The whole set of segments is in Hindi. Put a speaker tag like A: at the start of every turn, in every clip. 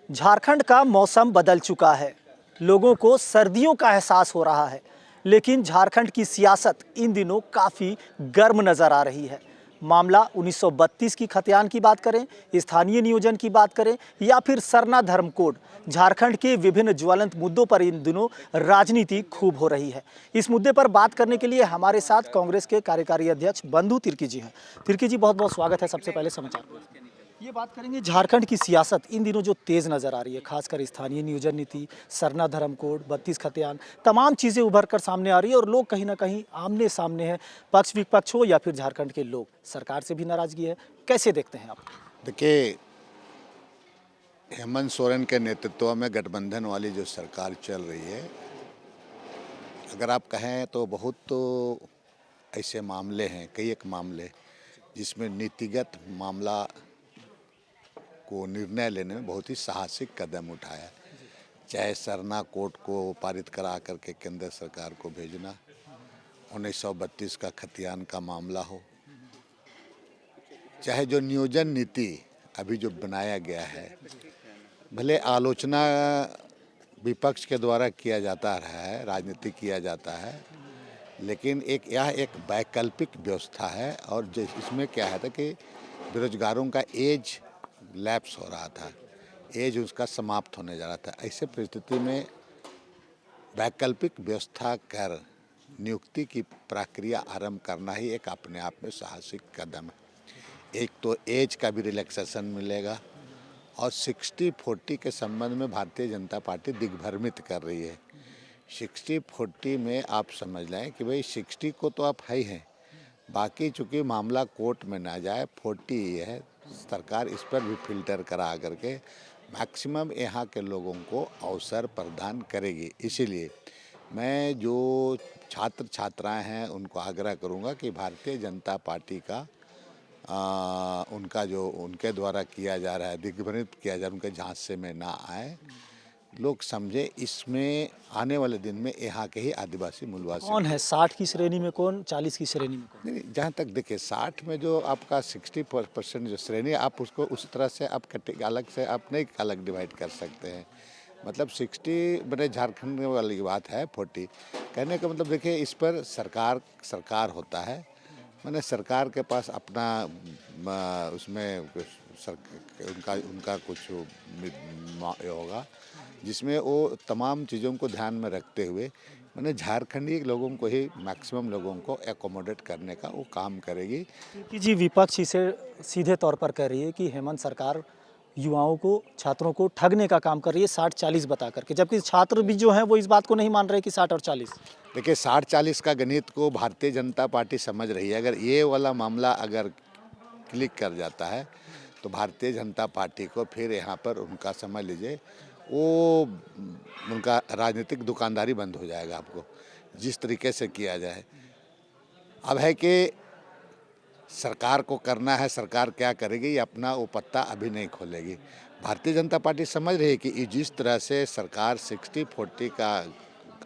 A: झारखंड का मौसम बदल चुका है। लोगों को सर्दियों का एहसास हो रहा है, लेकिन झारखंड की सियासत इन दिनों काफ़ी गर्म नज़र आ रही है। मामला 1932 की खतियान की बात करें, स्थानीय नियोजन की बात करें या फिर सरना धर्म कोड, झारखंड के विभिन्न ज्वलंत मुद्दों पर इन दिनों राजनीति खूब हो रही है। इस मुद्दे पर बात करने के लिए हमारे साथ कांग्रेस के कार्यकारी अध्यक्ष बंधु तिर्की जी हैं। तिर्की जी, बहुत बहुत स्वागत है। सबसे पहले समाचार ये बात करेंगे, झारखंड की सियासत इन दिनों जो तेज नजर आ रही है, खासकर स्थानीय नियोजन नीति, सरना धर्म कोड, 32 खतियान, तमाम चीजें उभर कर सामने आ रही है और लोग कहीं ना कहीं आमने सामने हैं। पक्ष विपक्ष हो या फिर झारखंड के लोग, सरकार से भी नाराजगी है। कैसे देखते हैं आप?
B: देखिए, हेमंत सोरेन के नेतृत्व में गठबंधन वाली जो सरकार चल रही है, अगर आप कहें तो बहुत तो ऐसे मामले हैं, कई एक मामले जिसमें नीतिगत मामला को निर्णय लेने में बहुत ही साहसिक कदम उठाया। चाहे सरना कोर्ट को पारित करा करके केंद्र सरकार को भेजना, 1932 का खतियान का मामला हो, चाहे जो नियोजन नीति अभी जो बनाया गया है, भले आलोचना विपक्ष के द्वारा किया जाता रहा है, राजनीति किया जाता है, लेकिन यह एक वैकल्पिक व्यवस्था है। और इसमें क्या है था कि बेरोजगारों का एज लैप्स हो रहा था, एज उसका समाप्त होने जा रहा था। ऐसे परिस्थिति में वैकल्पिक व्यवस्था कर नियुक्ति की प्रक्रिया आरंभ करना ही एक अपने आप में साहसिक कदम है। एक तो एज का भी रिलैक्सेशन मिलेगा और 60-40 के संबंध में भारतीय जनता पार्टी दिग्भ्रमित कर रही है। 60-40 में आप समझ लें कि भाई 60 को तो आप है ही हैं, बाकी चूँकि मामला कोर्ट में ना जाए, 40 ही है। सरकार इस पर भी फिल्टर करा करके मैक्सिमम यहाँ के लोगों को अवसर प्रदान करेगी। इसीलिए मैं जो छात्र छात्राएं हैं उनको आग्रह करूँगा कि भारतीय जनता पार्टी का उनका जो उनके द्वारा किया जा रहा है, दिग्भ्रमित किया जा रहा है, उनके झांसे में ना आए। लोग समझे इसमें आने वाले दिन में यहाँ के ही आदिवासी मूलवासी
A: कौन है 60 की श्रेणी में, कौन 40 की श्रेणी में, कौन?
B: नहीं, जहाँ तक देखिए 60 में जो आपका 60% जो श्रेणी, आप उसको उस तरह से आप अलग से आप नहीं अलग डिवाइड कर सकते हैं। मतलब 60 मैंने झारखंड वाली बात है, 40 कहने का मतलब देखिए, इस पर सरकार होता है। मैंने सरकार के पास अपना उसमें उनका उनका कुछ होगा जिसमें वो तमाम चीज़ों को ध्यान में रखते हुए मैंने झारखंडी लोगों को ही, मैक्सिमम लोगों को एकोमोडेट करने का वो काम करेगी।
A: कि जी, विपक्ष इसे सीधे तौर पर कह रही है कि हेमंत सरकार युवाओं को, छात्रों को ठगने का काम कर रही है 60-40 बता करके, जबकि छात्र भी जो हैं वो इस बात को नहीं मान रहे कि 60 और 40।
B: देखिए, 60-40 का गणित को भारतीय जनता पार्टी समझ रही है। अगर ये वाला मामला अगर क्लिक कर जाता है तो भारतीय जनता पार्टी को फिर यहाँ पर उनका, समझ लीजिए, वो उनका राजनीतिक दुकानदारी बंद हो जाएगा। आपको जिस तरीके से किया जाए, अब है कि सरकार को करना है, सरकार क्या करेगी ये अपना वो पत्ता अभी नहीं खोलेगी। भारतीय जनता पार्टी समझ रही है कि जिस तरह से सरकार 60-40 का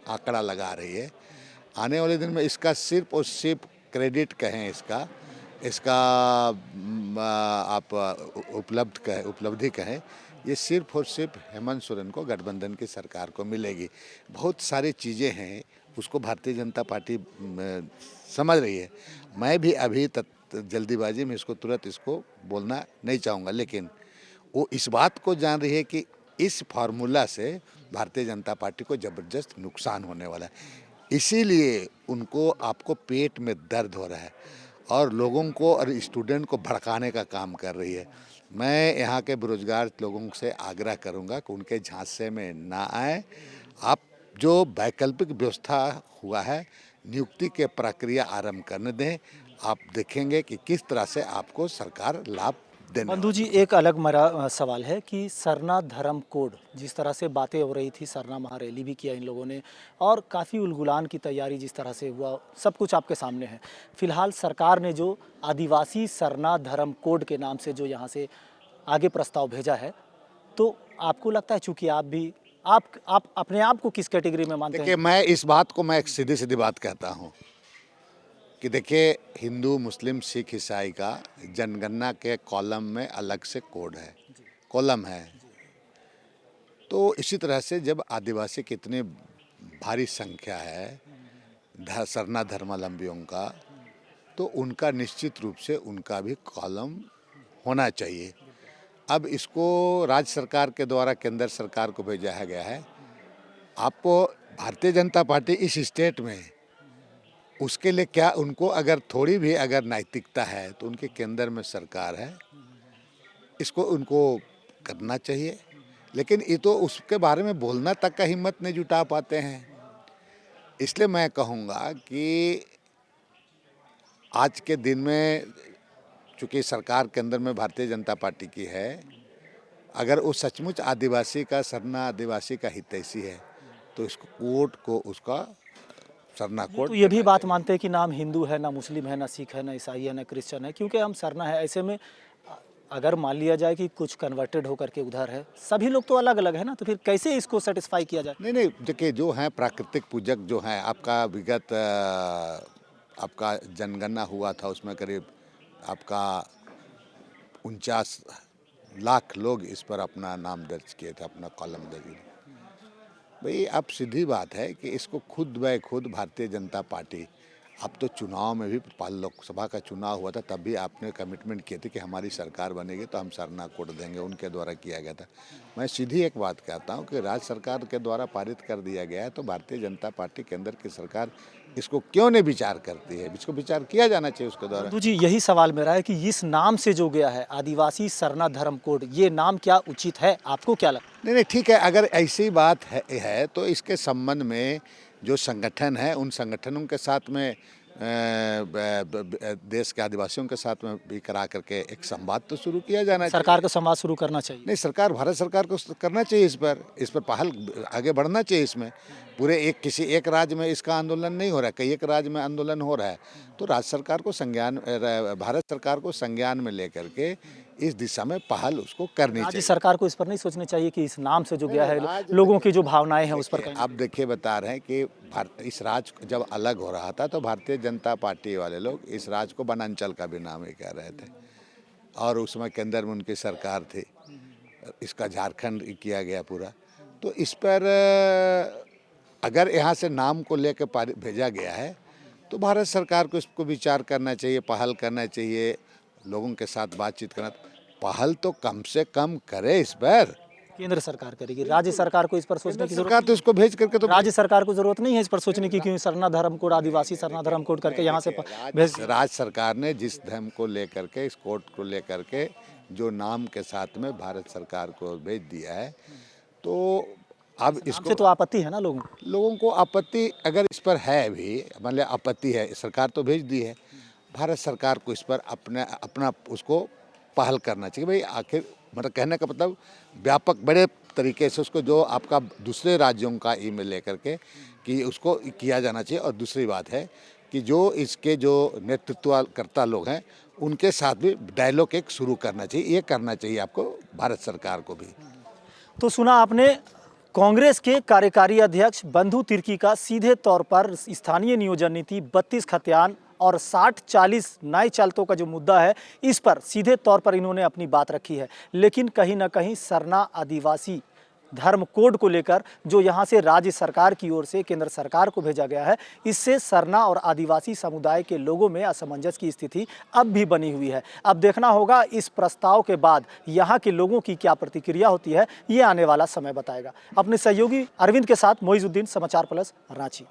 B: आंकड़ा लगा रही है, आने वाले दिन में इसका सिर्फ और सिर्फ क्रेडिट कहें, इसका आप उपलब्धि कहें, ये सिर्फ और सिर्फ हेमंत सोरेन को, गठबंधन की सरकार को मिलेगी। बहुत सारी चीज़ें हैं उसको भारतीय जनता पार्टी समझ रही है। मैं भी अभी जल्दीबाजी में इसको बोलना नहीं चाहूँगा, लेकिन वो इस बात को जान रही है कि इस फार्मूला से भारतीय जनता पार्टी को ज़बरदस्त नुकसान होने वाला है। इसीलिए उनको, आपको पेट में दर्द हो रहा है और लोगों को और स्टूडेंट को भड़काने का काम कर रही है। मैं यहाँ के बेरोजगार लोगों से आग्रह करूँगा कि उनके झांसे में ना आए। आप जो वैकल्पिक व्यवस्था हुआ है, नियुक्ति के प्रक्रिया आरंभ करने दें। आप देखेंगे कि किस तरह से आपको सरकार लाभ देने।
A: बंधु जी, एक अलग मेरा सवाल है कि सरना धर्म कोड, जिस तरह से बातें हो रही थी, सरना महारैली भी किया इन लोगों ने और काफ़ी उलगुलान की तैयारी जिस तरह से हुआ, सब कुछ आपके सामने है। फिलहाल सरकार ने जो आदिवासी सरना धर्म कोड के नाम से जो यहाँ से आगे प्रस्ताव भेजा है, तो आपको लगता है, चूंकि आप भी आप अपने आप को किस कैटेगरी में मानते
B: देखिए,
A: हैं?
B: मैं इस बात को, मैं एक सीधी सीधी बात कहता हूँ कि देखिए, हिंदू, मुस्लिम, सिख, ईसाई का जनगणना के कॉलम में अलग से कोड है, कॉलम है। तो इसी तरह से जब आदिवासी की इतनी भारी संख्या है सरना धर्मावलंबियों का, तो उनका निश्चित रूप से उनका भी कॉलम होना चाहिए। अब इसको राज्य सरकार के द्वारा केंद्र सरकार को भेजा गया है। आप भारतीय जनता पार्टी इस स्टेट में उसके लिए क्या, उनको अगर थोड़ी भी अगर नैतिकता है तो उनके केंद्र में सरकार है, इसको उनको करना चाहिए। लेकिन ये तो उसके बारे में बोलना तक का हिम्मत नहीं जुटा पाते हैं। इसलिए मैं कहूँगा कि आज के दिन में चूँकि सरकार के अंदर में भारतीय जनता पार्टी की है, अगर वो सचमुच आदिवासी का, सरना आदिवासी का हितैषी है, तो इसको कोर्ट को उसका सरना कोड।
A: तो ये भी बात मानते हैं कि ना हम हिंदू है, ना मुस्लिम है, ना सिख है, ना ईसाई है, ना क्रिश्चियन है, क्योंकि हम सरना है। ऐसे में अगर मान लिया जाए कि कुछ कन्वर्टेड होकर के उधर है, सभी लोग तो अलग अलग है ना, तो फिर कैसे इसको सेटिस्फाई किया जाए?
B: नहीं, देखिए जो हैं प्राकृतिक पूजक जो हैं, आपका विगत आपका जनगणना हुआ था, उसमें करीब आपका 49 लाख लोग इस पर अपना नाम दर्ज किए थे, अपना कॉलम दर्ज। भाई अब सीधी बात है कि इसको खुद ब खुद भारतीय जनता पार्टी, अब तो चुनाव में भी लोकसभा का चुनाव हुआ था, तब भी आपने कमिटमेंट किए थे कि हमारी सरकार बनेगी तो हम सरना कोड देंगे, उनके द्वारा किया गया था। मैं सीधी एक बात कहता हूं कि राज्य सरकार के द्वारा पारित कर दिया गया है, तो भारतीय जनता पार्टी केंद्र की सरकार इसको क्यों नहीं विचार करती है? इसको विचार किया जाना चाहिए उसके द्वारा।
A: जी, यही सवाल मेरा है कि इस नाम से जो गया है आदिवासी सरना धर्म कोड, ये नाम क्या उचित है? आपको क्या लगता है?
B: नहीं, ठीक है, अगर ऐसी बात है तो इसके संबंध में जो संगठन है, उन संगठनों के साथ में देश के आदिवासियों के साथ में भी करा करके एक संवाद तो शुरू किया जाना चाहिए।
A: सरकार को संवाद शुरू करना चाहिए।
B: नहीं, सरकार, भारत सरकार को करना चाहिए इस पर पहल आगे बढ़ना चाहिए। इसमें पूरे किसी एक राज्य में इसका आंदोलन नहीं हो रहा है, कई एक राज्य में आंदोलन हो रहा है, तो राज्य सरकार को भारत सरकार को संज्ञान में लेकर के इस दिशा में पहल उसको करनी
A: राज्य
B: चाहिए।
A: सरकार को इस पर नहीं सोचना चाहिए कि इस नाम से जो गया है लोगों की जो भावनाएं हैं उस पर कहीं।
B: आप देखिए, बता रहे हैं कि इस राज्य जब अलग हो रहा था तो भारतीय जनता पार्टी वाले लोग इस राज्य को वनांचल का भी नाम ही कह रहे थे, और उसमें केंद्र में उनकी सरकार थी, इसका झारखंड किया गया पूरा। तो इस पर अगर यहाँ से नाम को लेकर भेजा गया है तो भारत सरकार को इसको विचार करना चाहिए, पहल करना चाहिए, लोगों के साथ बातचीत करना। पहल तो कम से कम करे इस पर।
A: केंद्र सरकार करेगी, राज्य सरकार को इस पर सोचने की
B: सरकार तो इसको भेज करके तो
A: राज्य सरकार को जरूरत नहीं है इस पर सोचने की, क्योंकि सरना धर्म कोड, आदिवासी सरना धर्म कोड करके यहाँ से भेज।
B: राज्य सरकार ने जिस धर्म को लेकर के, इस कोड को लेकर के जो नाम के साथ में भारत सरकार को भेज दिया है, तो अब इसको
A: तो आपत्ति है ना लोगों
B: को आपत्ति अगर इस पर है भी, मान लिया आपत्ति है, सरकार तो भेज दी है, भारत सरकार को इस पर अपना उसको पहल करना चाहिए। भाई आखिर मतलब कहने का मतलब व्यापक बड़े तरीके से उसको, जो आपका दूसरे राज्यों का ईमेल लेकर के कि उसको किया जाना चाहिए। और दूसरी बात है कि जो इसके जो नेतृत्वकर्ता लोग हैं उनके साथ भी डायलॉग एक शुरू करना चाहिए, ये करना चाहिए आपको, भारत सरकार को भी।
A: तो सुना आपने कांग्रेस के कार्यकारी अध्यक्ष बंधु तिर्की का सीधे तौर पर स्थानीय नियोजन नीति 32 खतियान और 60-40 नए चलतों का जो मुद्दा है, इस पर सीधे तौर पर इन्होंने अपनी बात रखी है। लेकिन कहीं ना कहीं सरना आदिवासी धर्म कोड को लेकर जो यहाँ से राज्य सरकार की ओर से केंद्र सरकार को भेजा गया है, इससे सरना और आदिवासी समुदाय के लोगों में असमंजस की स्थिति अब भी बनी हुई है। अब देखना होगा इस प्रस्ताव के बाद यहाँ के लोगों की क्या प्रतिक्रिया होती है, ये आने वाला समय बताएगा। अपने सहयोगी अरविंद के साथ मोइजुद्दीन, समाचार प्लस, रांची।